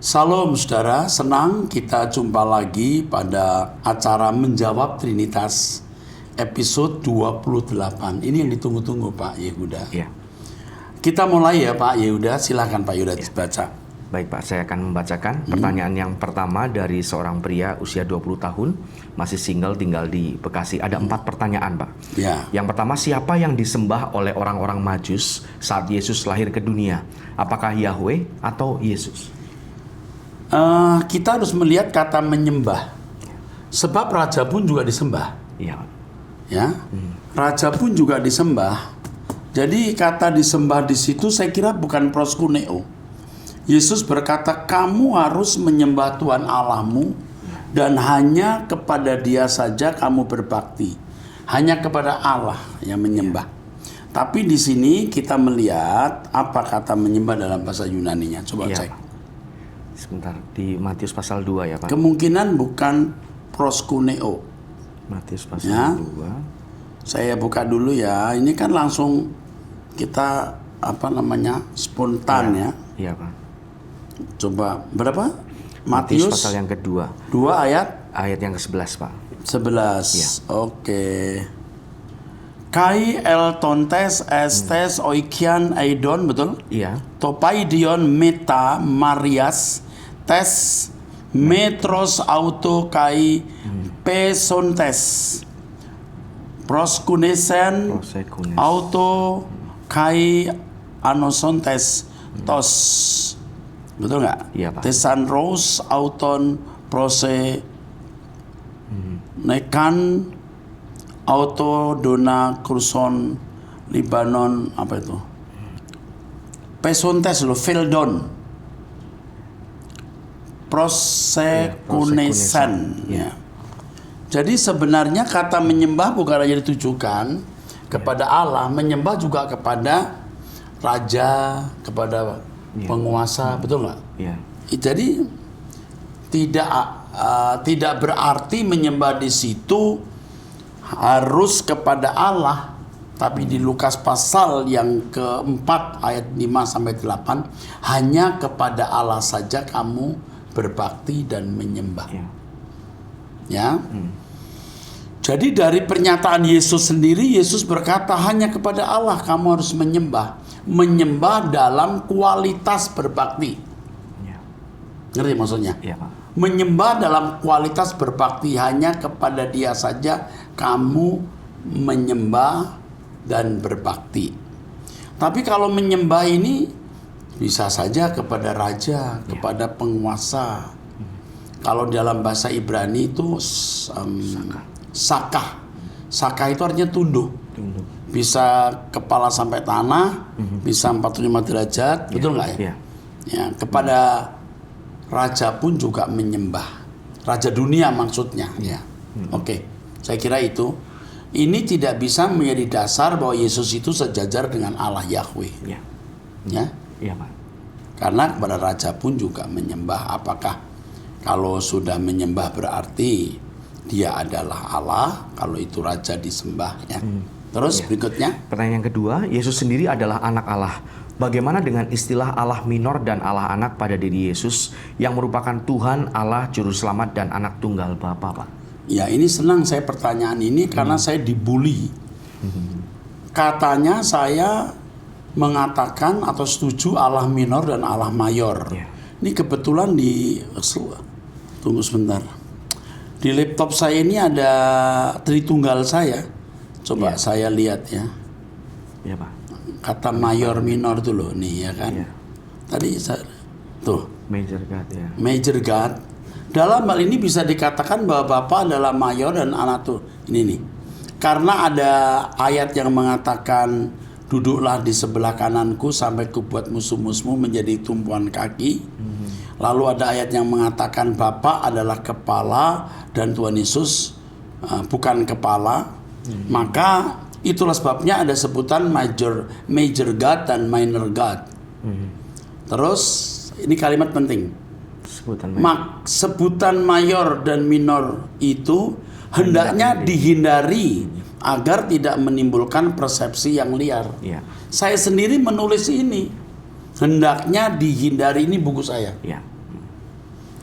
Salam saudara, senang kita jumpa lagi pada acara Menjawab Trinitas episode 28. Ini yang ditunggu-tunggu Pak Yehuda. Ya. Kita mulai ya Pak Yehuda, silakan Pak Yehuda dibaca. Baik Pak, saya akan membacakan pertanyaan yang pertama dari seorang pria usia 20 tahun, masih single, tinggal di Bekasi. Ada 4 pertanyaan Pak. Ya. Yang pertama, siapa yang disembah oleh orang-orang Majus saat Yesus lahir ke dunia? Apakah Yahweh atau Yesus? Kita harus melihat kata menyembah. Sebab raja pun juga disembah. Iya. Ya. Raja pun juga disembah. Jadi kata disembah di situ saya kira bukan proskuneo. Yesus berkata, kamu harus menyembah Tuhan Allahmu dan hanya kepada Dia saja kamu berbakti. Hanya kepada Allah yang menyembah. Tapi di sini kita melihat apa kata menyembah dalam bahasa Yunaninya. Coba cek. Sebentar, di Matius pasal 2 ya Pak. Kemungkinan bukan proskuneo. Matius pasal 2. Saya buka dulu ya. Ini kan langsung kita spontan ya. Iya Pak. Coba berapa? Matius pasal yang kedua. 2 ayat? Ayat yang ke-11 Pak. 11. Ya. Oke. Kai el tontes estes oikian aidon, betul? Iya. Topaidion meta marias tes metros auto kai pesontes proskunesen auto kai anosontes tos. Betul nggak? Iya Pak. Tesan rose auton prose nekan auto dona kruson Libanon apa itu? Pesontes lo Feldon prosekunesan ya. Jadi sebenarnya kata menyembah bukan hanya ditujukan kepada Allah, menyembah juga kepada raja, kepada penguasa, betul nggak? Iya. Jadi tidak berarti menyembah di situ harus kepada Allah, tapi di Lukas pasal yang keempat ayat 5 sampai 8 hanya kepada Allah saja kamu berbakti dan menyembah. Ya. Jadi dari pernyataan Yesus sendiri, Yesus berkata hanya kepada Allah kamu harus menyembah. Menyembah dalam kualitas berbakti. Ngerti maksudnya? Iya Pak. Menyembah dalam kualitas berbakti, hanya kepada Dia saja kamu menyembah dan berbakti. Tapi kalau menyembah ini bisa saja kepada raja, kepada penguasa. Kalau dalam bahasa Ibrani itu sakah. Sakah itu artinya tunduk. Bisa kepala sampai tanah, bisa 45 derajat, betul nggak ya? Ya, kepada raja pun juga menyembah. Raja dunia maksudnya. Ya. Oke, saya kira itu. Ini tidak bisa menjadi dasar bahwa Yesus itu sejajar dengan Allah Yahweh. Ya? Iya Pak. Karena kepada raja pun juga menyembah. Apakah kalau sudah menyembah berarti Dia adalah Allah? Kalau itu raja disembah ya. Terus berikutnya. Pertanyaan yang kedua, Yesus sendiri adalah anak Allah. Bagaimana dengan istilah Allah minor dan Allah anak pada diri Yesus yang merupakan Tuhan, Allah, Juru Selamat, dan anak tunggal Bapa, Pak? Ya, ini senang saya pertanyaan ini karena saya dibully. Katanya saya mengatakan atau setuju Allah minor dan Allah mayor. Ini kebetulan tunggu sebentar. Di laptop saya ini ada Tritunggal saya. Coba saya lihat ya. Iya Pak. Kata mayor minor itu loh nih ya kan. Tadi tuh Major God ya. Major God. Dalam hal ini bisa dikatakan bahwa Bapa adalah mayor dan anak tuh ini nih. Karena ada ayat yang mengatakan duduklah di sebelah kananku sampai kubuat musuh-musuhmu menjadi tumpuan kaki. Lalu ada ayat yang mengatakan Bapa adalah kepala dan Tuhan Yesus bukan kepala. Maka itulah sebabnya ada sebutan major God dan minor God. Terus ini kalimat penting. Sebutan mayor dan minor itu hendaknya dihindari agar tidak menimbulkan persepsi yang liar. Saya sendiri menulis ini. Hendaknya dihindari, ini buku saya.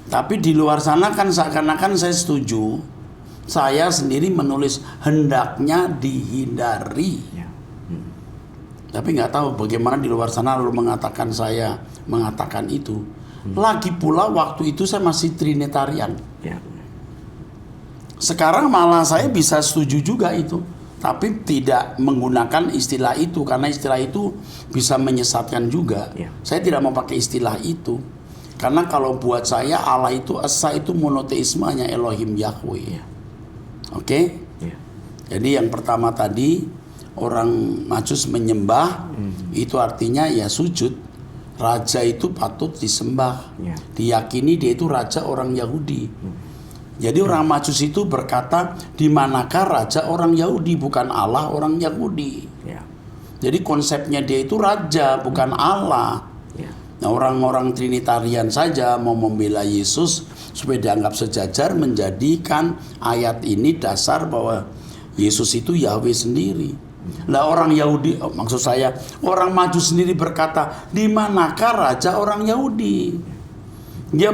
Tapi di luar sana kan seakan-akan saya setuju. Saya sendiri menulis hendaknya dihindari. Ya. Tapi nggak tahu bagaimana di luar sana lalu saya mengatakan itu. Lagi pula waktu itu saya masih Trinitarian. Ya. Sekarang malah saya bisa setuju juga itu. Tapi tidak menggunakan istilah itu. Karena istilah itu bisa menyesatkan juga. Ya. Saya tidak mau pakai istilah itu. Karena kalau buat saya Allah itu esa itu monoteisme, hanya Elohim Yahweh. Ya. Oke? Ya. Jadi yang pertama tadi orang Majus menyembah, itu artinya ya sujud. Raja itu patut disembah. Ya. Diyakini dia itu raja orang Yahudi. Jadi orang Majus itu berkata, di manakah raja orang Yahudi, bukan Allah orang Yahudi. Ya. Jadi konsepnya dia itu raja, bukan Allah. Ya. Nah, orang-orang Trinitarian saja mau membela Yesus supaya dianggap sejajar, menjadikan ayat ini dasar bahwa Yesus itu Yahweh sendiri. Nah, orang Yahudi, maksud saya orang Majus sendiri berkata, di manakah raja orang Yahudi? Dia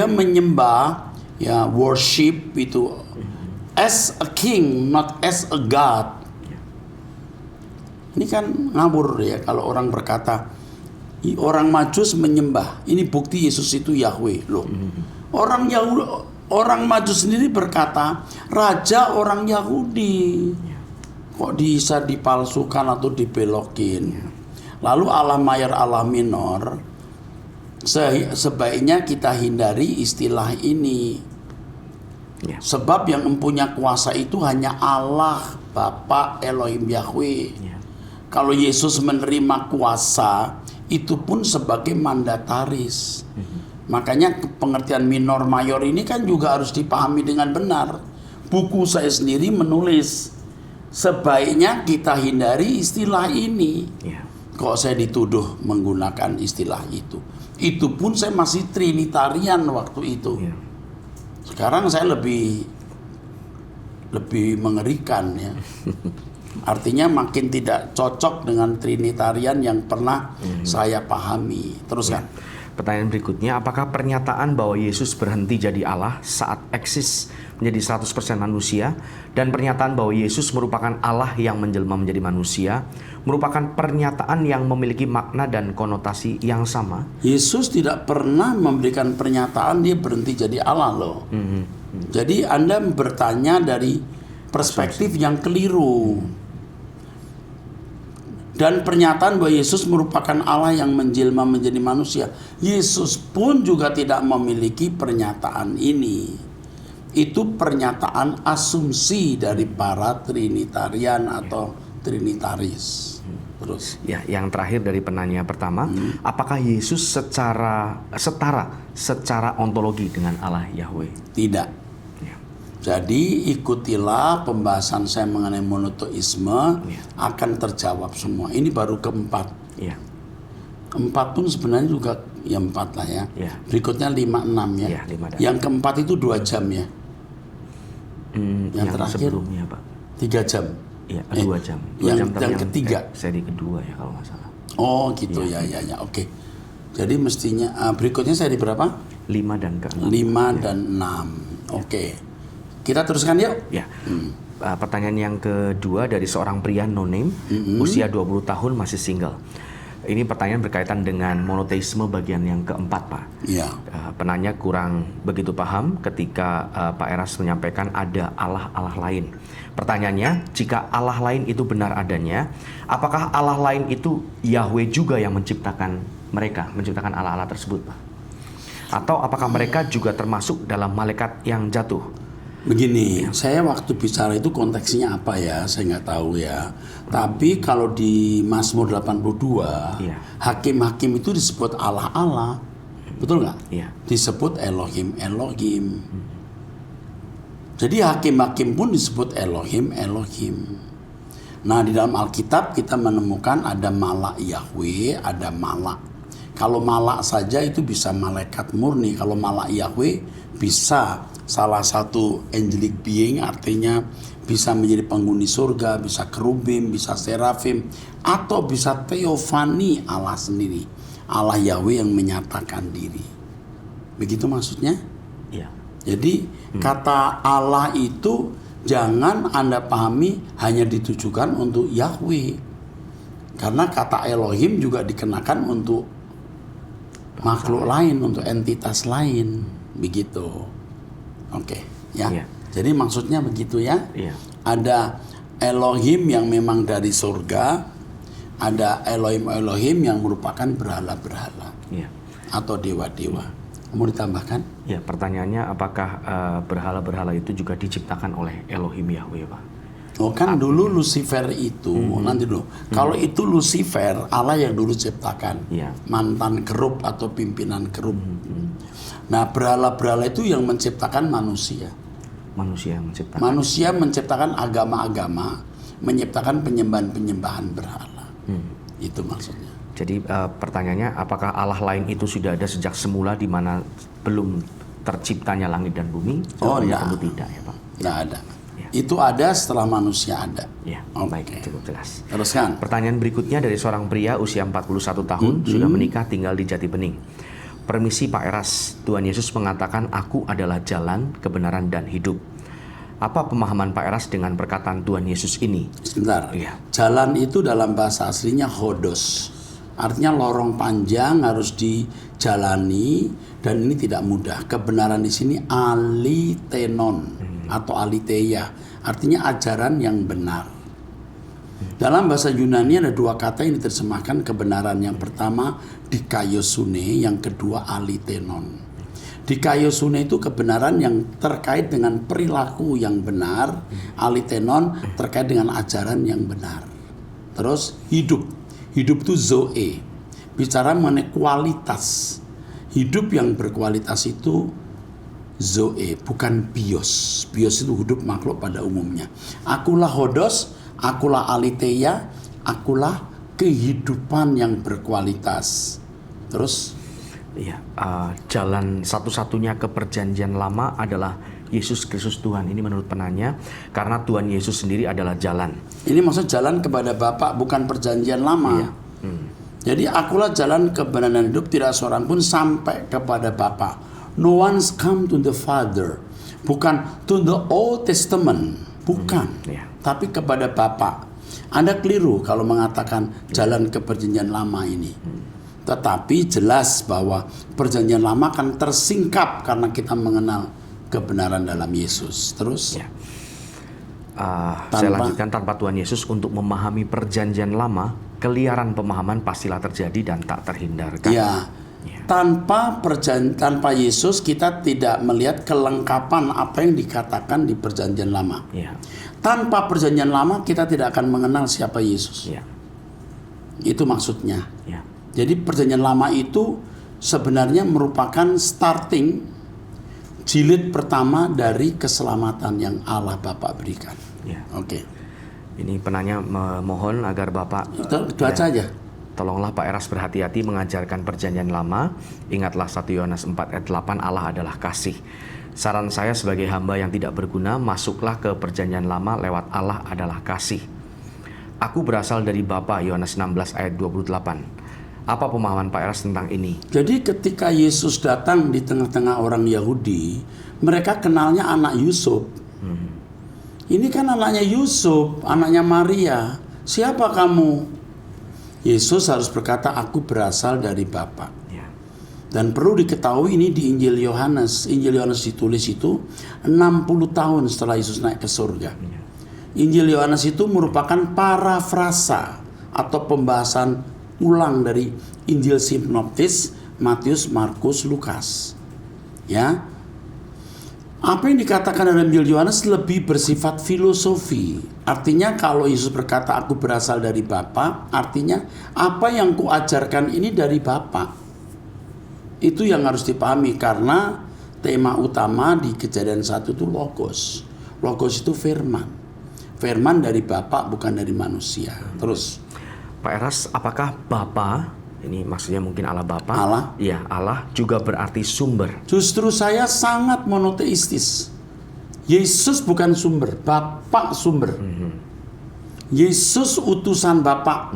menyembah, ya, worship itu as a king, not as a god. Ini kan ngawur ya kalau orang berkata orang Majus menyembah. Ini bukti Yesus itu Yahweh loh. Orang Majus sendiri berkata raja orang Yahudi. Kok bisa dipalsukan atau dibelokin? Lalu Allah mayor Allah minor, sebaiknya kita hindari istilah ini. Ya. Sebab yang mempunyai kuasa itu hanya Allah Bapa Elohim Yahweh. Ya. Kalau Yesus menerima kuasa, itu pun sebagai mandataris. Makanya pengertian minor mayor ini kan juga harus dipahami dengan benar. Buku saya sendiri menulis, sebaiknya kita hindari istilah ini. Ya. Kok saya dituduh menggunakan istilah itu. Itu pun saya masih Trinitarian waktu itu. Ya. Sekarang saya lebih mengerikan ya. Artinya makin tidak cocok dengan Trinitarian yang pernah saya pahami. Teruskan. Pertanyaan berikutnya, apakah pernyataan bahwa Yesus berhenti jadi Allah saat eksis menjadi 100% manusia dan pernyataan bahwa Yesus merupakan Allah yang menjelma menjadi manusia merupakan pernyataan yang memiliki makna dan konotasi yang sama? Yesus tidak pernah memberikan pernyataan dia berhenti jadi Allah loh. Jadi Anda bertanya dari perspektif yang keliru. Dan pernyataan bahwa Yesus merupakan Allah yang menjelma menjadi manusia, Yesus pun juga tidak memiliki pernyataan ini. Itu pernyataan asumsi dari para Trinitarian atau Trinitaris. Terus. Ya, yang terakhir dari penanya pertama, apakah Yesus setara ontologi dengan Allah Yahweh? Tidak. Ya. Jadi ikutilah pembahasan saya mengenai monoteisme, Ya. akan terjawab semua. Ini baru keempat. Ya. Empat pun sebenarnya juga ya empat lah ya. Ya. Berikutnya 5-6 ya. Ya, 5 dan Yang keempat itu 2 jam ya. Yang terakhir sebelumnya, Pak. 3 jam. Iya, 2 jam. 2 yang- jam tapi yang ketiga. seri kedua ya kalau nggak salah. Oh gitu ya. Oke. Jadi mestinya berikutnya seri berapa? 5 dan ke-6. 5 dan 6. Oke. Kita teruskan yuk. Ya. Pertanyaan yang kedua dari seorang pria no name, usia 20 tahun masih single. Ini pertanyaan berkaitan dengan monoteisme bagian yang keempat, Pak. Iya. Penanya kurang begitu paham ketika Pak Eras menyampaikan ada Allah-Allah lain. Pertanyaannya, jika Allah lain itu benar adanya, apakah Allah lain itu Yahweh juga yang menciptakan mereka, menciptakan Allah-Allah tersebut, Pak? Atau apakah mereka juga termasuk dalam malaikat yang jatuh? Begini, saya waktu bicara itu konteksnya apa ya, saya nggak tahu ya. Tapi kalau di Mazmur 82, Iya. hakim-hakim itu disebut Allah-Allah. Betul nggak? Iya. Disebut Elohim. Jadi hakim-hakim pun disebut Elohim. Nah, di dalam Alkitab kita menemukan ada malak Yahweh, ada malak. Kalau malak saja itu bisa malaikat murni. Kalau malak Yahweh bisa salah satu angelic being, artinya bisa menjadi penghuni surga, bisa kerubim, bisa serafim, atau bisa teofani Allah sendiri. Allah Yahweh yang menyatakan diri. Begitu maksudnya? Iya. Jadi kata Allah itu jangan Anda pahami hanya ditujukan untuk Yahweh. Karena kata Elohim juga dikenakan untuk makhluk lain, untuk entitas lain. Begitu. Oke, ya. Iya. Jadi maksudnya begitu ya. Iya. Ada Elohim yang memang dari surga, ada Elohim yang merupakan berhala-berhala Iya. atau dewa-dewa. Mau ditambahkan? Ya, pertanyaannya apakah berhala-berhala itu juga diciptakan oleh Elohim Yahweh, Pak? Oh kan dulu Lucifer itu, nanti dulu. Kalau itu Lucifer, Allah yang dulu ciptakan. Iya. Mantan kerub atau pimpinan kerub. Nah, berhala-berhala itu yang menciptakan manusia. Manusia yang menciptakan. Manusia menciptakan agama-agama, menciptakan penyembahan-penyembahan berhala. Itu maksudnya. Jadi pertanyaannya, apakah Allah lain itu sudah ada sejak semula di mana belum terciptanya langit dan bumi? Jawabannya tentu tidak ya, Pak. Nggak ada. Ya. Itu ada setelah manusia ada. Ya, Oke. baik, cukup jelas. Teruskan. Pertanyaan berikutnya dari seorang pria usia 41 tahun, sudah menikah, tinggal di Jati Bening. Permisi Pak Eras, Tuhan Yesus mengatakan, "Aku adalah jalan, kebenaran, dan hidup." Apa pemahaman Pak Eras dengan perkataan Tuhan Yesus ini? Sebentar. Iya. Jalan itu dalam bahasa aslinya hodos. Artinya lorong panjang harus dijalani dan ini tidak mudah. Kebenaran di sini alitenon atau aliteia. Artinya ajaran yang benar. Dalam bahasa Yunani ada dua kata yang diterjemahkan kebenaran. Yang pertama dikaiosune, yang kedua alitenon. Dikaiosune itu kebenaran yang terkait dengan perilaku yang benar, alitenon terkait dengan ajaran yang benar. Terus hidup itu zoe, bicara mengenai kualitas. Hidup yang berkualitas itu zoe, bukan bios. Bios itu hidup makhluk pada umumnya. Akulah hodos, akulah aliteia, akulah kehidupan yang berkualitas. Terus Iya, jalan satu-satunya ke perjanjian lama adalah Yesus Kristus Tuhan. Ini menurut penanya, karena Tuhan Yesus sendiri adalah jalan. ini maksud jalan kepada Bapa, bukan perjanjian lama. Iya. Jadi akulah jalan kebenaran dan hidup, tidak seorang pun sampai kepada Bapa. No one's come to the Father. Bukan to the Old Testament, bukan. Iya. Tapi kepada Bapa. Anda keliru kalau mengatakan jalan ke perjanjian lama ini. Tetapi jelas bahwa perjanjian lama kan tersingkap karena kita mengenal kebenaran dalam Yesus. Terus Ya. Saya lanjutkan, tanpa Tuhan Yesus untuk memahami perjanjian lama, keliaran pemahaman pastilah terjadi dan tak terhindarkan. ya, tanpa Yesus kita tidak melihat kelengkapan apa yang dikatakan di perjanjian lama. Ya. Tanpa perjanjian lama kita tidak akan mengenal siapa Yesus. Ya. Itu maksudnya. Ya. Jadi perjanjian lama itu sebenarnya merupakan starting jilid pertama dari keselamatan yang Allah Bapa berikan. Ya. Oke. Ini penanya memohon agar Bapak Itu aja aja. tolonglah Pak Eras berhati-hati mengajarkan perjanjian lama. Ingatlah 1 Yohanes 4 ayat 8, Allah adalah kasih. Saran saya sebagai hamba yang tidak berguna, masuklah ke perjanjian lama lewat Allah adalah kasih. Aku berasal dari Bapa, Yohanes 16 ayat 28. Apa pemahaman Pak Eras tentang ini? Jadi ketika Yesus datang di tengah-tengah orang Yahudi, mereka kenalnya anak Yusuf. Ini kan anaknya Yusuf, anaknya Maria. Siapa kamu? Yesus harus berkata, aku berasal dari Bapa. Ya. Dan perlu diketahui ini di Injil Yohanes. Injil Yohanes ditulis itu 60 tahun setelah Yesus naik ke surga. Injil Yohanes itu merupakan parafrasa atau pembahasan ulang dari Injil sinoptis Matius, Markus, Lukas. Ya. Apa yang dikatakan dalam Injil Yohanes lebih bersifat filosofi. Artinya kalau Yesus berkata aku berasal dari Bapa, artinya apa yang kuajarkan ini dari Bapa. Itu yang harus dipahami karena tema utama di Kejadian 1 itu logos. Logos itu firman. Firman dari Bapa bukan dari manusia. Terus Pak Eras, apakah Bapa, ini maksudnya mungkin Allah Bapa? Allah? Iya, Allah juga berarti sumber. Justru saya sangat monoteistis. Yesus bukan sumber, Bapa sumber. Yesus utusan Bapa.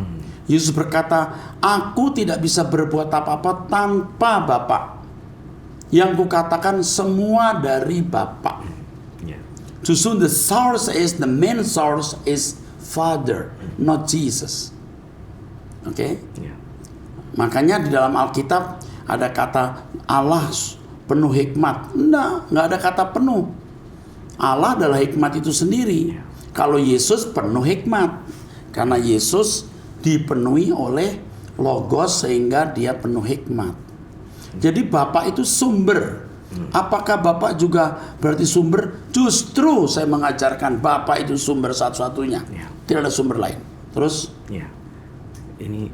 Yesus berkata, aku tidak bisa berbuat apa-apa tanpa Bapa. Yang kukatakan semua dari Bapa. Ya. Justru the main source is Father, not Jesus. Oke? Ya. Makanya di dalam Alkitab ada kata Allah penuh hikmat. Nggak ada kata penuh. Allah adalah hikmat itu sendiri. Kalau Yesus penuh hikmat. Karena Yesus dipenuhi oleh Logos sehingga dia penuh hikmat. Jadi Bapa itu sumber. Apakah Bapa juga berarti sumber? Justru saya mengajarkan Bapa itu sumber satu-satunya. Tidak ada sumber lain. Terus? Ya. Ini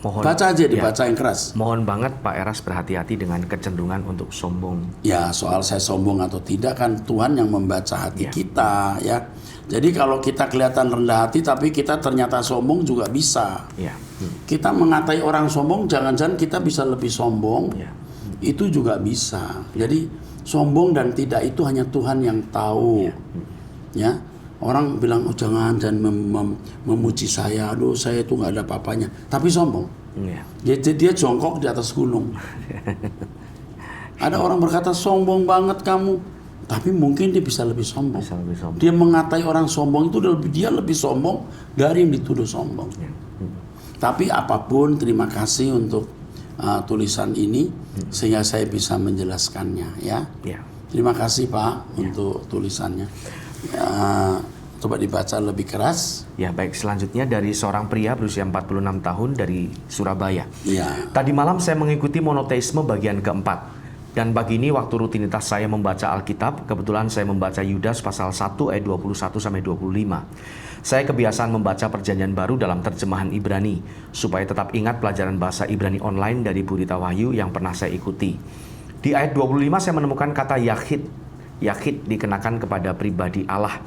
mohon baca aja, dibaca yang keras. Mohon banget Pak Eras berhati-hati dengan kecenderungan untuk sombong. Ya, soal saya sombong atau tidak kan Tuhan yang membaca hati kita, ya. Jadi kalau kita kelihatan rendah hati tapi kita ternyata sombong juga bisa. Ya. Kita mengatai orang sombong, jangan-jangan kita bisa lebih sombong. Ya. Itu juga bisa. Jadi sombong dan tidak itu hanya Tuhan yang tahu. Ya. Orang bilang, oh jangan memuji saya, aduh saya itu nggak ada apa-apanya, tapi sombong. Dia jongkok di atas gunung. Ada orang berkata sombong banget kamu, tapi mungkin dia bisa lebih sombong. Dia mengatai orang sombong itu dia lebih sombong dari yang dituduh sombong. Tapi apapun, terima kasih untuk tulisan ini sehingga saya bisa menjelaskannya, ya. Terima kasih Pak untuk tulisannya. Coba dibaca lebih keras. Ya baik, selanjutnya dari seorang pria berusia 46 tahun dari Surabaya. Ya. Tadi malam saya mengikuti monoteisme bagian keempat. Dan pagi ini waktu rutinitas saya membaca Alkitab, kebetulan saya membaca Yudas pasal 1 ayat 21 sampai 25. Saya kebiasaan membaca Perjanjian Baru dalam terjemahan Ibrani supaya tetap ingat pelajaran bahasa Ibrani online dari Burita Wahyu yang pernah saya ikuti. Di ayat 25 saya menemukan kata Yahid. Yahid dikenakan kepada pribadi Allah.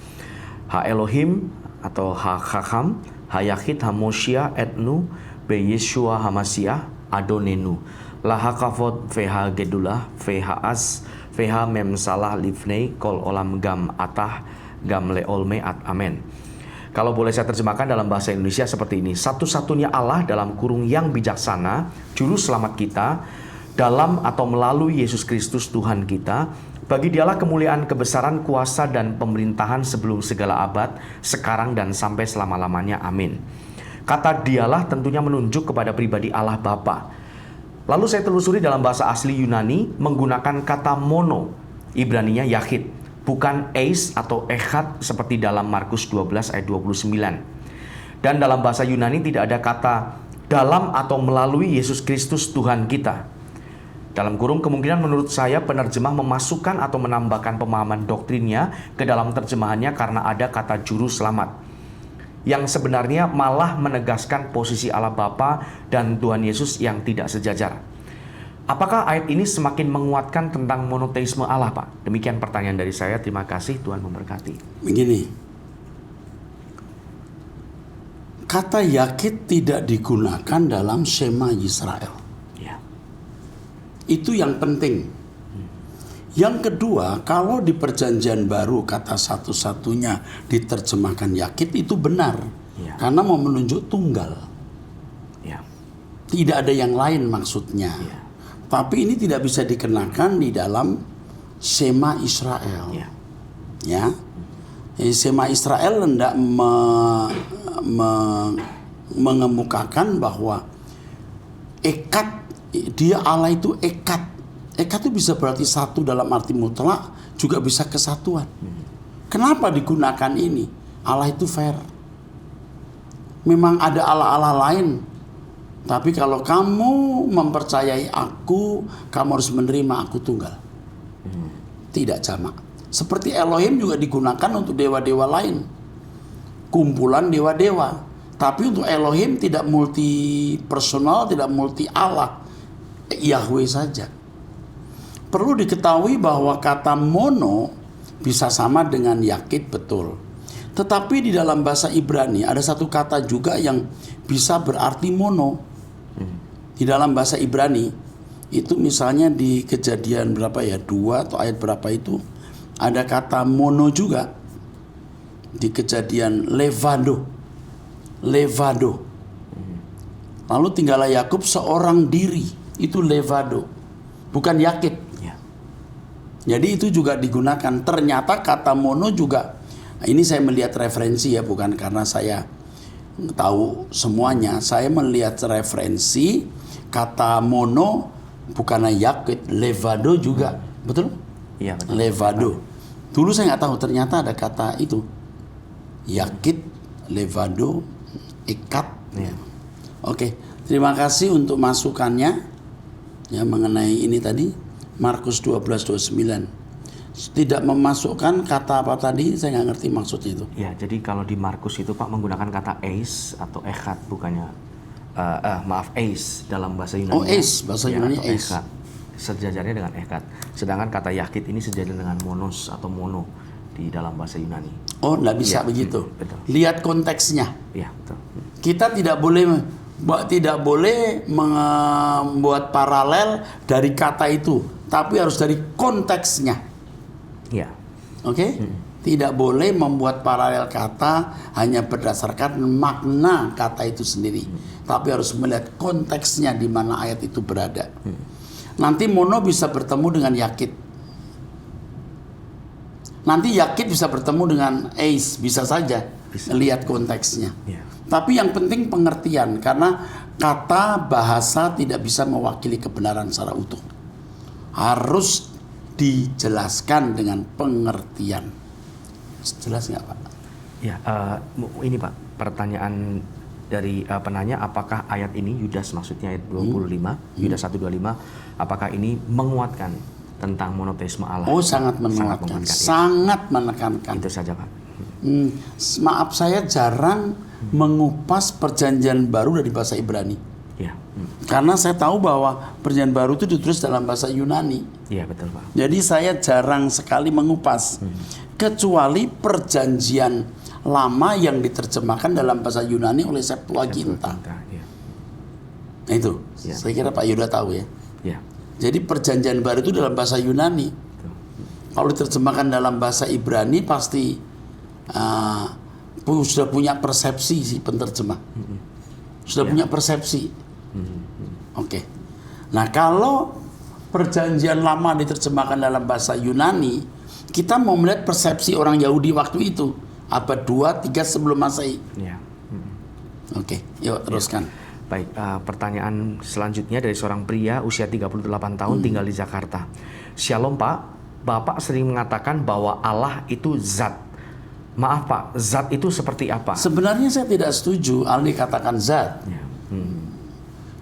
Ha Elohim atau Ha Chacham, Ha Yahid, Ha Moshia, Etnu, Be Yeshua Hamasiah, Adonenu, La Hakavod, Veha Gedulah, Veha Az, Veha Mem Salah Livnei, Kol Olam Gam Atah, Gam Leolme At Amen. Kalau boleh saya terjemahkan dalam bahasa Indonesia seperti ini. Satu-satunya Allah dalam kurung yang bijaksana, Juru Selamat kita, dalam atau melalui Yesus Kristus Tuhan kita. Bagi dialah kemuliaan, kebesaran, kuasa, dan pemerintahan sebelum segala abad, sekarang dan sampai selama-lamanya. Amin. Kata dialah tentunya menunjuk kepada pribadi Allah Bapa. Lalu saya telusuri dalam bahasa asli Yunani menggunakan kata mono, Ibraninya Yahid, bukan eis atau echad seperti dalam Markus 12 ayat 29. Dan dalam bahasa Yunani tidak ada kata dalam atau melalui Yesus Kristus Tuhan kita. Dalam kurung kemungkinan menurut saya penerjemah memasukkan atau menambahkan pemahaman doktrinnya ke dalam terjemahannya karena ada kata juru selamat. Yang sebenarnya malah menegaskan posisi Allah Bapa dan Tuhan Yesus yang tidak sejajar. Apakah ayat ini semakin menguatkan tentang monoteisme Allah, Pak? Demikian pertanyaan dari saya. Terima kasih, Tuhan memberkati. Begini. Kata Yakid tidak digunakan dalam Shema Yisrael. Itu yang penting. Yang kedua, kalau di Perjanjian Baru kata satu-satunya diterjemahkan Yakid itu benar. Karena mau menunjuk tunggal. Tidak ada yang lain maksudnya. Tapi ini tidak bisa dikenakan di dalam Shema Israel. Ya. Shema Israel hendak mengemukakan bahwa ekad dia Allah itu ekad. Ekad itu bisa berarti satu dalam arti mutlak, juga bisa kesatuan. Kenapa digunakan ini? Allah itu fair. Memang ada Allah-Allah lain. Tapi kalau kamu mempercayai aku, kamu harus menerima aku tunggal. Tidak jamak. Seperti Elohim juga digunakan untuk dewa-dewa lain. Kumpulan dewa-dewa. Tapi untuk Elohim tidak multi personal, tidak multi Allah. Yahweh saja. Perlu diketahui bahwa kata mono bisa sama dengan Yakid, betul. Tetapi di dalam bahasa Ibrani ada satu kata juga yang bisa berarti mono. Di dalam bahasa Ibrani itu misalnya di Kejadian berapa ya, 2 atau ayat berapa itu ada kata mono juga. Di Kejadian levado. Lalu tinggallah Yakub seorang diri. Itu levado, bukan Yakid. Jadi itu juga digunakan. Ternyata kata mono juga, ini saya melihat referensi ya, bukan karena saya tahu semuanya. Saya melihat referensi kata mono bukan yakit, levado juga, betul? Iya, betul. Levado. Dulu saya nggak tahu, ternyata ada kata itu. Yakit, levado, ikat. Iya. Oke, terima kasih untuk masukannya ya mengenai ini tadi Markus 12:29. Tidak memasukkan kata apa tadi, saya nggak ngerti maksudnya itu. Ya, jadi kalau di Markus itu Pak menggunakan kata eis atau echad, bukannya eis dalam bahasa Yunani. Oh, eis, bahasa Yunani atau eis. echad. Sejajarnya dengan echad. Sedangkan kata yakit ini sejajar dengan monos atau mono di dalam bahasa Yunani. Oh, nggak bisa Ya, begitu. betul. Lihat konteksnya. Ya, betul. Kita tidak boleh membuat paralel dari kata itu, tapi harus dari konteksnya. Ya. Oke? Tidak boleh membuat paralel kata hanya berdasarkan makna kata itu sendiri, tapi harus melihat konteksnya di mana ayat itu berada. Nanti mono bisa bertemu dengan yakit. Nanti yakit bisa bertemu dengan eis, bisa saja. Lihat konteksnya. Ya. Tapi yang penting pengertian, karena kata bahasa tidak bisa mewakili kebenaran secara utuh. Harus dijelaskan dengan pengertian. Jelas nggak Pak? Ya, ini Pak, pertanyaan dari penanya, apakah ayat ini, Yudas maksudnya ayat 25, Yudas 1:25, apakah ini menguatkan tentang monoteisme Allah? Oh, sangat menguatkan. ya. Sangat menekankan. Itu saja Pak. Maaf, saya jarang mengupas perjanjian baru dari bahasa Ibrani. Ya. Karena saya tahu bahwa perjanjian baru itu ditulis dalam bahasa Yunani. Iya, betul Pak. Jadi saya jarang sekali mengupas. Kecuali perjanjian lama yang diterjemahkan dalam bahasa Yunani oleh Septuaginta. Ya. Nah itu, Ya. saya kira Pak Yuda tahu ya. Ya. Jadi perjanjian baru itu dalam bahasa Yunani. Kalau diterjemahkan dalam bahasa Ibrani pasti sudah punya persepsi si penerjemah. Sudah punya persepsi. Oke. Nah kalau perjanjian lama diterjemahkan dalam bahasa Yunani, kita mau melihat persepsi orang Yahudi waktu itu, abad 2-3 sebelum Masehi. Ya. Oke, yuk teruskan. Baik, pertanyaan selanjutnya dari seorang pria usia 38 tahun tinggal di Jakarta. Shalom Pak, Bapak sering mengatakan bahwa Allah itu zat. Maaf Pak, zat itu seperti apa? Sebenarnya saya tidak setuju Aldi katakan zat. Ya.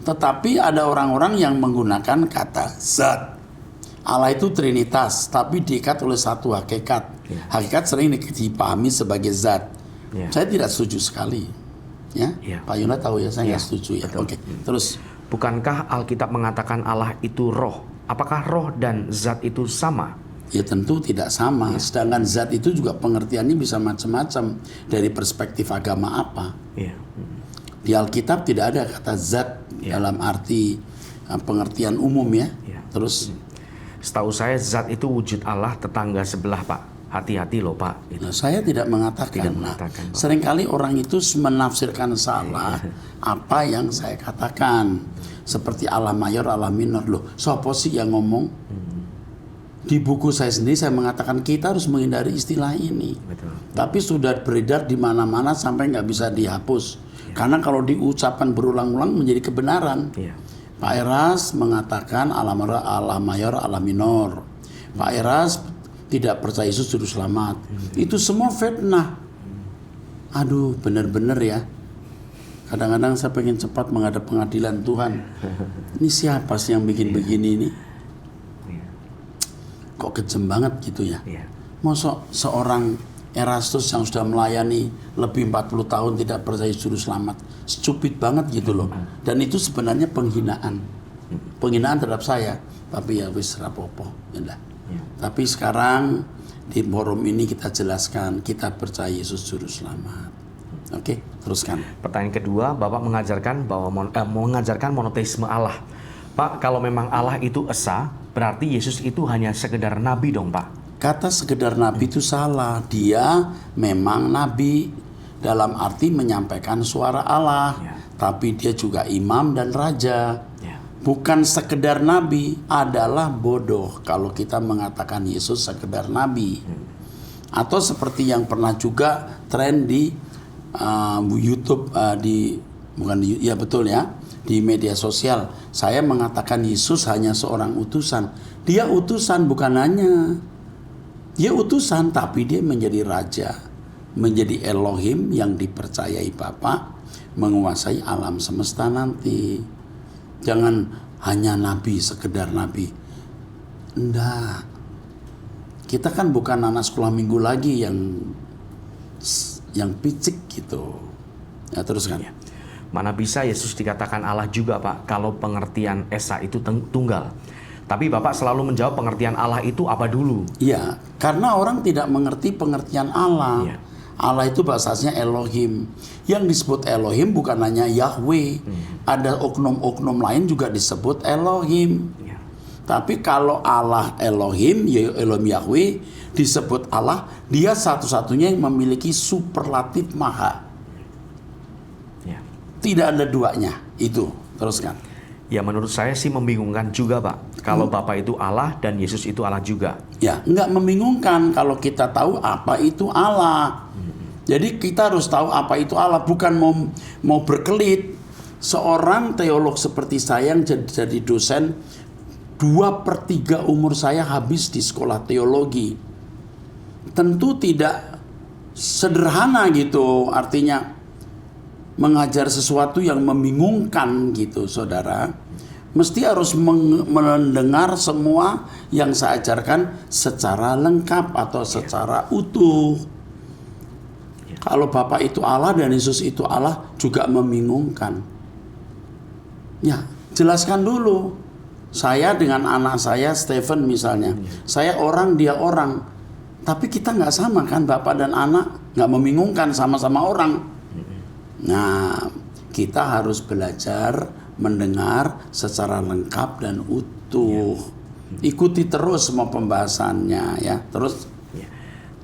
Tetapi ada orang-orang yang menggunakan kata zat. Allah itu trinitas, tapi diikat oleh satu hakikat. Ya. Hakikat sering dipahami sebagai zat. Ya. Saya tidak setuju sekali. Ya, Ya. Pak Yuna tahu ya, saya nggak Ya, setuju ya. betul. Oke, terus. Bukankah Alkitab mengatakan Allah itu roh? Apakah roh dan zat itu sama? Ya tentu tidak sama. Sedangkan zat itu juga pengertiannya bisa macam-macam dari perspektif agama apa. Ya. Di Alkitab tidak ada kata zat dalam arti pengertian umum ya. Ya. Terus Setahu saya zat itu wujud Allah tetangga sebelah Pak. Hati-hati loh Pak. Gitu. nah, saya tidak mengatakan. Tidak mengatakan, Pak. Seringkali orang itu menafsirkan salah apa yang saya katakan. Seperti Allah mayor, Allah minor. Loh, siapa sih yang ngomong? Di buku saya sendiri saya mengatakan kita harus menghindari istilah ini. Betul. Tapi sudah beredar di mana-mana sampai nggak bisa dihapus. Karena kalau diucapkan berulang-ulang menjadi kebenaran. Iya. Pak Eras mengatakan Allah mayor, Allah minor. Pak Eras tidak percaya Yesus juru selamat. Itu semua fitnah. Aduh, benar-benar ya. Kadang-kadang saya pengen cepat menghadap pengadilan Tuhan. Ini siapa sih yang bikin begini ini? Iya. Kok kejem banget gitu ya. Iya. Masa seorang Erastus yang sudah melayani lebih 40 tahun tidak percaya juru selamat. Stupid banget gitu loh. Dan itu sebenarnya penghinaan. Penghinaan terhadap saya. Tapi ya wis rapopo. Ya. Tapi sekarang di forum ini kita jelaskan kita percaya Yesus juru selamat. Oke, teruskan. Pertanyaan kedua, Bapak mengajarkan bahwa mengajarkan monoteisme Allah. Pak, kalau memang Allah itu esa, berarti Yesus itu hanya sekedar nabi dong, Pak? Kata sekedar nabi itu salah. Dia memang nabi dalam arti menyampaikan suara Allah, Ya. tapi dia juga imam dan raja. Ya. bukan sekedar nabi adalah bodoh kalau kita mengatakan Yesus sekedar nabi. Atau seperti yang pernah juga tren di YouTube ya betul ya, di media sosial. Saya mengatakan Yesus hanya seorang utusan. Dia utusan bukan hanya. Dia utusan tapi dia menjadi raja, menjadi Elohim yang dipercayai Bapa, menguasai alam semesta nanti. Jangan hanya nabi, sekedar nabi. Enggak. Kita kan bukan anak sekolah minggu lagi yang picik gitu. Ya teruskan. Ya. Mana bisa Yesus dikatakan Allah juga Pak, kalau pengertian Esa itu tunggal. Tapi Bapak selalu menjawab pengertian Allah itu apa dulu? Iya, karena orang tidak mengerti pengertian Allah. Ya. Allah itu bahasanya Elohim. Yang disebut Elohim bukan hanya Yahweh. Ada oknum-oknum lain juga disebut Elohim. Ya. Tapi kalau Allah Elohim, Elohim Yahweh, disebut Allah, dia satu-satunya yang memiliki superlatif maha. Ya. Tidak ada duanya. Itu, teruskan. Ya menurut saya sih membingungkan juga Pak. Kalau Bapak itu Allah dan Yesus itu Allah juga. Ya, nggak membingungkan kalau kita tahu apa itu Allah. Jadi kita harus tahu apa itu Allah, bukan mau berkelit. Seorang teolog seperti saya yang jadi dosen, 2/3 umur saya habis di sekolah teologi. Tentu tidak sederhana gitu, artinya mengajar sesuatu yang membingungkan gitu, saudara. Mesti harus mendengar semua yang saya ajarkan secara lengkap atau secara utuh. Kalau Bapak itu Allah dan Yesus itu Allah juga membingungkan. Ya, jelaskan dulu. Saya dengan anak saya, Stephen misalnya. Saya orang, dia orang. Tapi kita nggak sama kan, Bapak dan anak. Nggak membingungkan, sama-sama orang. Nah, kita harus belajar mendengar secara lengkap dan utuh. Ikuti terus semua pembahasannya ya. Terus. Ya.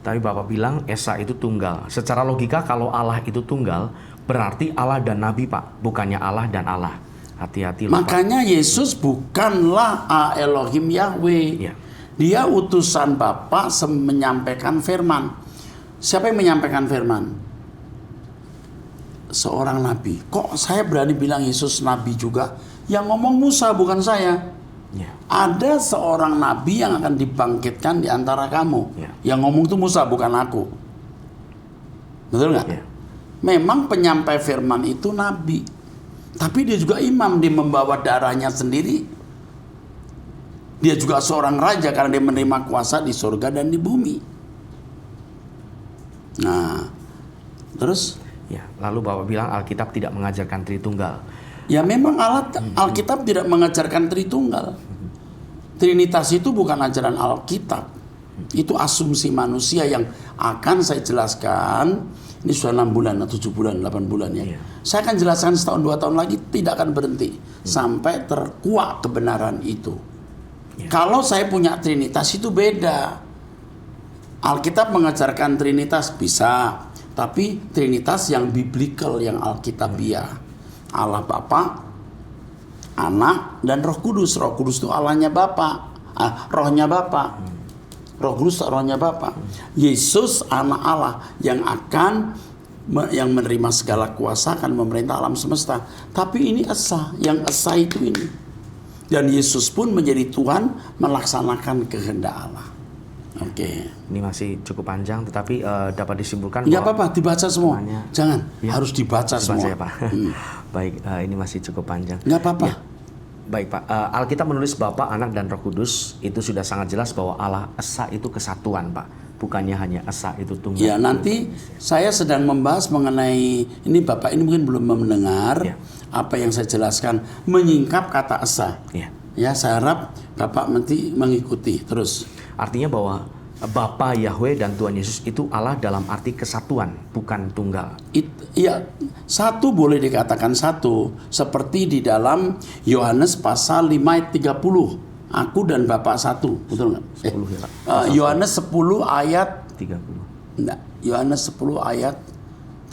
Tapi Bapak bilang Esa itu tunggal. Secara logika kalau Allah itu tunggal, berarti Allah dan Nabi Pak, bukannya Allah dan Allah. Hati-hati loh, Makanya Pak. Yesus bukanlah Elohim Yahweh. Ya. Dia utusan Bapa menyampaikan firman. Siapa yang menyampaikan firman? Seorang nabi. Kok saya berani bilang Yesus nabi juga? Yang ngomong Musa bukan saya. Ya. Ada seorang nabi yang akan dibangkitkan di antara kamu. Ya. Yang ngomong itu Musa bukan aku. Betul nggak? Ya. Memang penyampai firman itu nabi. Tapi dia juga imam, dia membawa darahnya sendiri. Dia juga seorang raja karena dia menerima kuasa di surga dan di bumi. Nah, terus? Ya, lalu Bapak bilang Alkitab tidak mengajarkan Tritunggal. Ya memang Alkitab tidak mengajarkan Tritunggal. Trinitas itu bukan ajaran Alkitab. Itu asumsi manusia yang akan saya jelaskan. Ini sudah 6 bulan, 7 bulan, 8 bulan ya. Iya. Saya akan jelaskan setahun 2 tahun lagi, tidak akan berhenti. Sampai terkuak kebenaran itu. Iya. Kalau saya punya Trinitas itu beda. Alkitab mengajarkan Trinitas bisa. Tapi Trinitas yang biblical, yang Alkitabiah. Allah Bapa, Anak, dan Roh Kudus. Roh Kudus itu Allahnya Bapa, Rohnya Bapa. Roh Kudus Rohnya Bapa. Yesus Anak Allah yang menerima segala kuasa akan memerintah alam semesta. Tapi ini Esa, yang Esa itu ini. Dan Yesus pun menjadi Tuhan melaksanakan kehendak Allah. Oke. Ini masih cukup panjang, tetapi dapat disimpulkan. Nggak apa-apa, dibaca semua. Semuanya. Jangan, Ya. harus dibaca semua. Ya, Pak. Baik, ini masih cukup panjang. Nggak apa-apa. Ya. Baik Pak, Alkitab menulis Bapa, Anak, dan Roh Kudus. Itu sudah sangat jelas bahwa Allah Esa itu kesatuan Pak. Bukannya hanya Esa itu tunggal. Ya, nanti saya sedang membahas mengenai, ini Bapak ini mungkin belum mendengar Ya. apa yang saya jelaskan, menyingkap kata Esa. Ya. Ya, saya harap Bapak nanti mengikuti terus. Artinya bahwa Bapa Yahweh dan Tuhan Yesus itu Allah dalam arti kesatuan, bukan tunggal. Ya, satu boleh dikatakan satu, seperti di dalam Yohanes pasal 5 ayat 30. Aku dan Bapa satu, betul nggak? 10 ya, Pak. Yohanes 10 ayat 30. enggak, Yohanes 10 ayat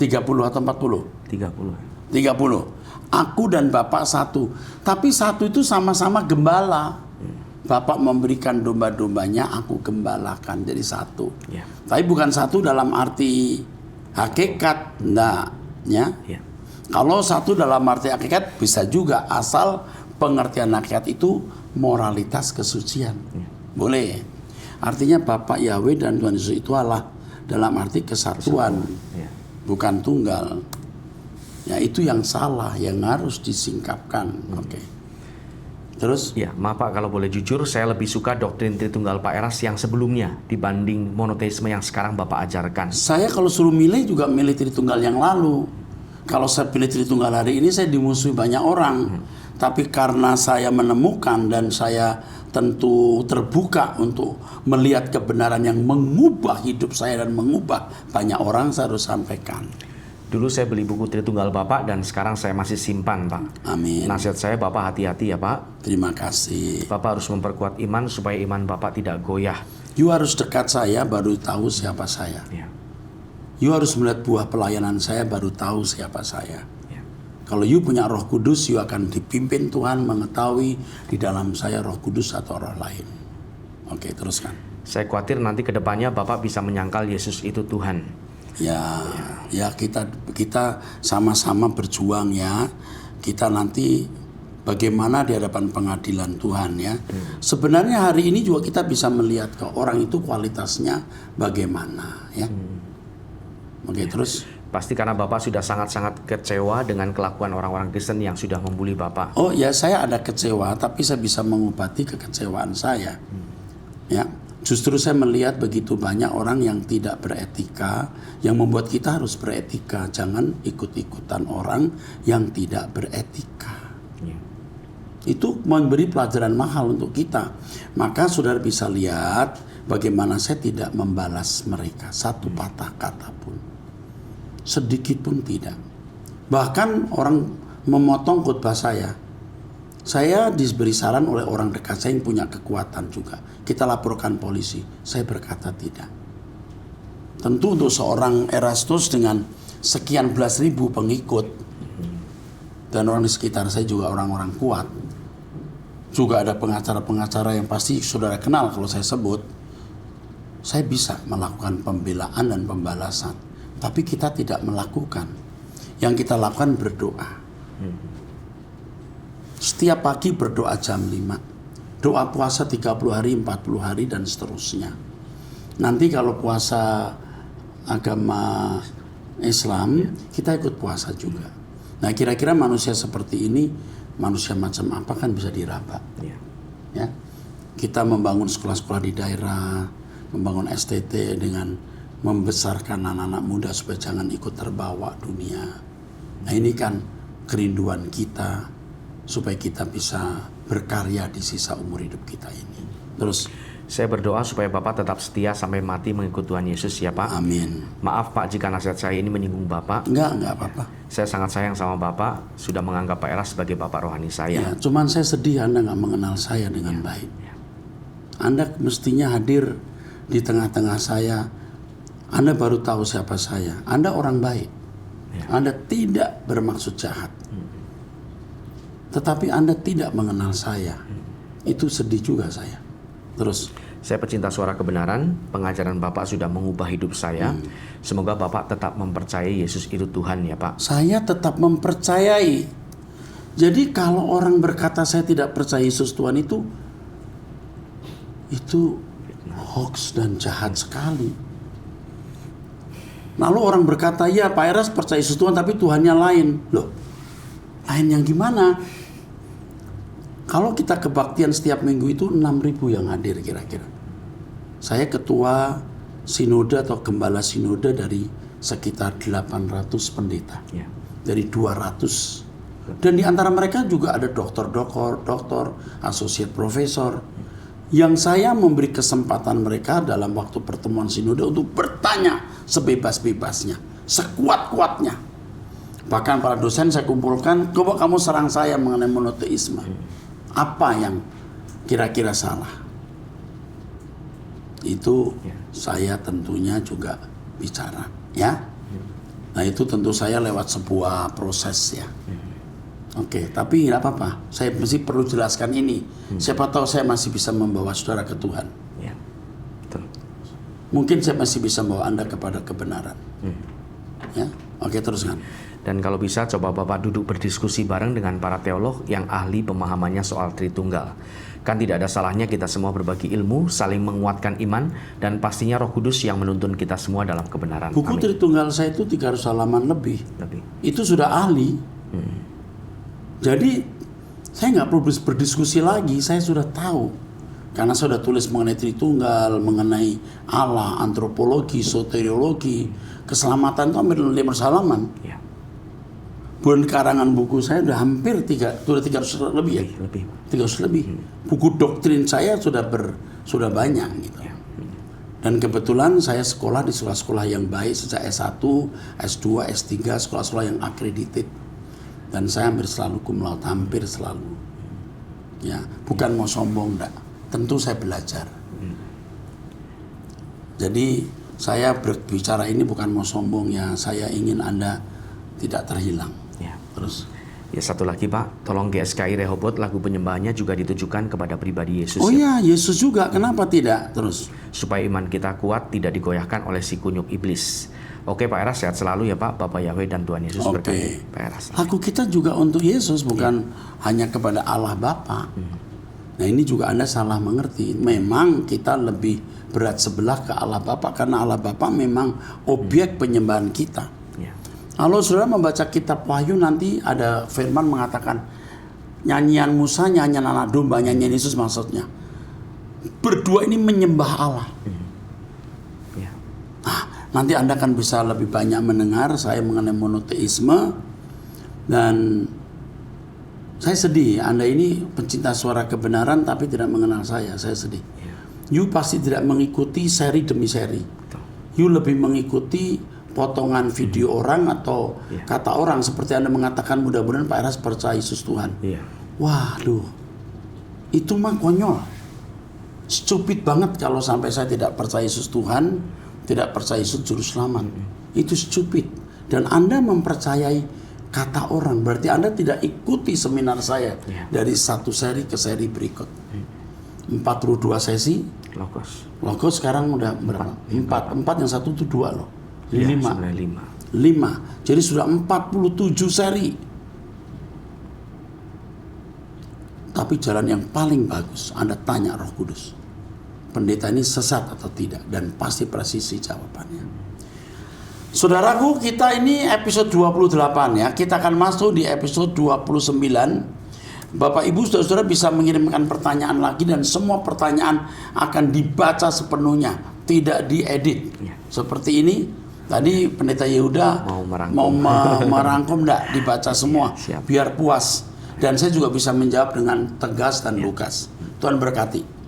30 atau 40? 30. 30. Aku dan Bapak satu. Tapi satu itu sama-sama gembala. Bapak memberikan domba-dombanya, aku gembalakan, jadi satu. Ya. Tapi bukan satu dalam arti hakikat, enggak. Ya. Ya. Kalau satu dalam arti hakikat bisa juga, asal pengertian hakikat itu moralitas kesucian. Boleh. Artinya Bapak Yahweh dan Tuhan Yesus itu Allah dalam arti kesatuan, Ya. bukan tunggal. Ya, itu yang salah, yang harus disingkapkan. Oke. Terus? Ya, maaf Pak, kalau boleh jujur, saya lebih suka doktrin Tritunggal Pak Eras yang sebelumnya dibanding monoteisme yang sekarang Bapak ajarkan. Saya kalau suruh milih juga milih Tritunggal yang lalu. Kalau saya pilih Tritunggal hari ini, saya dimusuhi banyak orang. Tapi karena saya menemukan dan saya tentu terbuka untuk melihat kebenaran yang mengubah hidup saya dan mengubah banyak orang, saya harus sampaikan. Dulu saya beli buku Tritunggal Bapak dan sekarang saya masih simpan, Pak. Amin. Nasihat saya, Bapak hati-hati ya, Pak. Terima kasih. Bapak harus memperkuat iman supaya iman Bapak tidak goyah. You harus dekat saya baru tahu siapa saya. Ya. You harus melihat buah pelayanan saya baru tahu siapa saya. Ya. Kalau you punya Roh Kudus, you akan dipimpin Tuhan mengetahui di dalam saya Roh Kudus atau roh lain. Oke, teruskan. Saya khawatir nanti ke depannya Bapak bisa menyangkal Yesus itu Tuhan. Ya kita sama-sama berjuang ya. Kita nanti bagaimana di hadapan pengadilan Tuhan ya. Sebenarnya hari ini juga kita bisa melihat ke orang itu kualitasnya bagaimana ya. Oke, terus. Pasti karena Bapak sudah sangat-sangat kecewa dengan kelakuan orang-orang Kristen yang sudah membuli Bapak. Oh ya, saya ada kecewa, tapi saya bisa mengobati kekecewaan saya. Ya, justru saya melihat begitu banyak orang yang tidak beretika, yang membuat kita harus beretika. Jangan ikut-ikutan orang yang tidak beretika. Ya. Itu memberi pelajaran mahal untuk kita. Maka saudara bisa lihat bagaimana saya tidak membalas mereka satu patah kata pun. Sedikit pun tidak. Bahkan orang memotong khotbah saya. Saya diberi saran oleh orang dekat saya yang punya kekuatan juga. Kita laporkan polisi. Saya berkata tidak. Tentu untuk seorang Erastus dengan sekian belas ribu pengikut dan orang di sekitar saya juga orang-orang kuat. Juga ada pengacara-pengacara yang pasti saudara kenal kalau saya sebut. Saya bisa melakukan pembelaan dan pembalasan. Tapi kita tidak melakukan. Yang kita lakukan berdoa. Setiap pagi berdoa jam 5. Doa puasa 30 hari, 40 hari dan seterusnya. Nanti kalau puasa agama Islam, kita ikut puasa juga. Nah, kira-kira manusia seperti ini, manusia macam apa kan bisa diraba. Ya. Kita membangun sekolah-sekolah di daerah, membangun STT dengan membesarkan anak-anak muda supaya jangan ikut terbawa dunia. Nah, ini kan kerinduan kita supaya kita bisa berkarya di sisa umur hidup kita ini. Terus saya berdoa supaya Bapak tetap setia sampai mati mengikut Tuhan Yesus ya Pak. Amin. Maaf Pak jika nasihat saya ini menyinggung Bapak. Enggak apa-apa. Saya sangat sayang sama Bapak, sudah menganggap Pak Eras sebagai Bapak rohani saya. Ya, cuman saya sedih Anda nggak mengenal saya dengan baik. Anda mestinya hadir di tengah-tengah saya. Anda baru tahu siapa saya. Anda orang baik. Anda tidak bermaksud jahat. Tetapi Anda tidak mengenal saya. Itu sedih juga saya. Terus. Saya pecinta suara kebenaran, pengajaran Bapak sudah mengubah hidup saya. Semoga Bapak tetap mempercayai Yesus itu Tuhan ya Pak. Saya tetap mempercayai. Jadi kalau orang berkata saya tidak percaya Yesus Tuhan itu hoax dan jahat sekali. Lalu orang berkata, ya Pak Eras percaya Yesus Tuhan tapi Tuhannya lain. Loh, lain yang gimana? Kalau kita kebaktian setiap minggu itu 6.000 yang hadir kira-kira. Saya ketua sinode atau gembala sinode dari sekitar 800 pendeta. Ya. Dari 200. Dan di antara mereka juga ada dokter, associate profesor. Yang saya memberi kesempatan mereka dalam waktu pertemuan sinode untuk bertanya sebebas-bebasnya, sekuat-kuatnya. Bahkan para dosen saya kumpulkan, coba kamu serang saya mengenai monoteisme. Apa yang kira-kira salah? Itu saya tentunya juga bicara, ya. Nah itu tentu saya lewat sebuah proses ya. Oke, tapi nggak apa-apa. Saya mesti perlu jelaskan ini. Siapa tahu saya masih bisa membawa saudara ke Tuhan. Ya, betul. Mungkin saya masih bisa membawa Anda kepada kebenaran. Ya, oke teruskan. Dan kalau bisa coba Bapak duduk berdiskusi bareng dengan para teolog yang ahli pemahamannya soal Tritunggal. Kan tidak ada salahnya kita semua berbagi ilmu, saling menguatkan iman, dan pastinya Roh Kudus yang menuntun kita semua dalam kebenaran. Buku Amin. Tritunggal saya itu 300 halaman lebih. Lebih. Itu sudah ahli. Jadi saya nggak perlu berdiskusi lagi, saya sudah tahu. Karena saya sudah tulis mengenai Tritunggal, mengenai Allah, antropologi, soteriologi, keselamatan itu hampir 500 halaman. Ya. Bukan karangan buku saya sudah hampir 300 lebih ya. Lebih. 300 lebih. Buku doktrin saya sudah banyak gitu. Ya. Dan kebetulan saya sekolah di sekolah-sekolah yang baik sejak S1, S2, S3, sekolah-sekolah yang akredited. Dan saya hampir selalu cum laude, hampir selalu. Ya, bukan mau sombong enggak. Tentu saya belajar. Jadi saya berbicara ini bukan mau sombong ya, saya ingin Anda tidak terhilang. Ya. Terus. Ya, satu lagi Pak, tolong GSKI Rehoboth lagu penyembahannya juga ditujukan kepada pribadi Yesus. Oh ya. ya, Yesus juga. Kenapa tidak? Terus. Supaya iman kita kuat, tidak digoyahkan oleh si kunyuk iblis. Oke Pak Eras, sehat selalu ya Pak. Bapak Yahweh dan Tuhan Yesus berkati Pak Eras. Lagu kita juga untuk Yesus, bukan hanya kepada Allah Bapa. Nah ini juga Anda salah mengerti. Memang kita lebih berat sebelah ke Allah Bapa karena Allah Bapa memang objek penyembahan kita. Ya. Kalau saudara membaca kitab Wahyu nanti ada firman mengatakan nyanyian Musa, nyanyian anak domba, nyanyian Yesus maksudnya. Berdua ini menyembah Allah. Ya. Nah, nanti Anda akan bisa lebih banyak mendengar saya mengenai monoteisme. Dan saya sedih, Anda ini pencinta suara kebenaran tapi tidak mengenal saya sedih. You pasti tidak mengikuti seri demi seri. You lebih mengikuti potongan video orang atau kata orang seperti Anda mengatakan mudah-mudahan Pak Eras percaya Yesus Tuhan. Waduh, itu mah konyol. Stupid banget kalau sampai saya tidak percaya Yesus Tuhan, tidak percaya Yesus Juru Selamat. Itu stupid. Dan Anda mempercayai kata orang, berarti Anda tidak ikuti seminar saya dari satu seri ke seri berikut. 42 sesi. Logos sekarang udah berapa? 4 yang satu itu 2 loh. 5. Jadi sudah 47 seri. Tapi jalan yang paling bagus, Anda tanya Roh Kudus. Pendeta ini sesat atau tidak? Dan pasti presisi jawabannya. Saudaraku, kita ini episode 28 ya. Kita akan masuk di episode 29. Bapak Ibu saudara bisa mengirimkan pertanyaan lagi dan semua pertanyaan akan dibaca sepenuhnya, tidak diedit. Seperti ini. Tadi Pendeta Yehuda mau merangkum enggak dibaca semua biar puas. Dan saya juga bisa menjawab dengan tegas dan lugas. Tuhan berkati.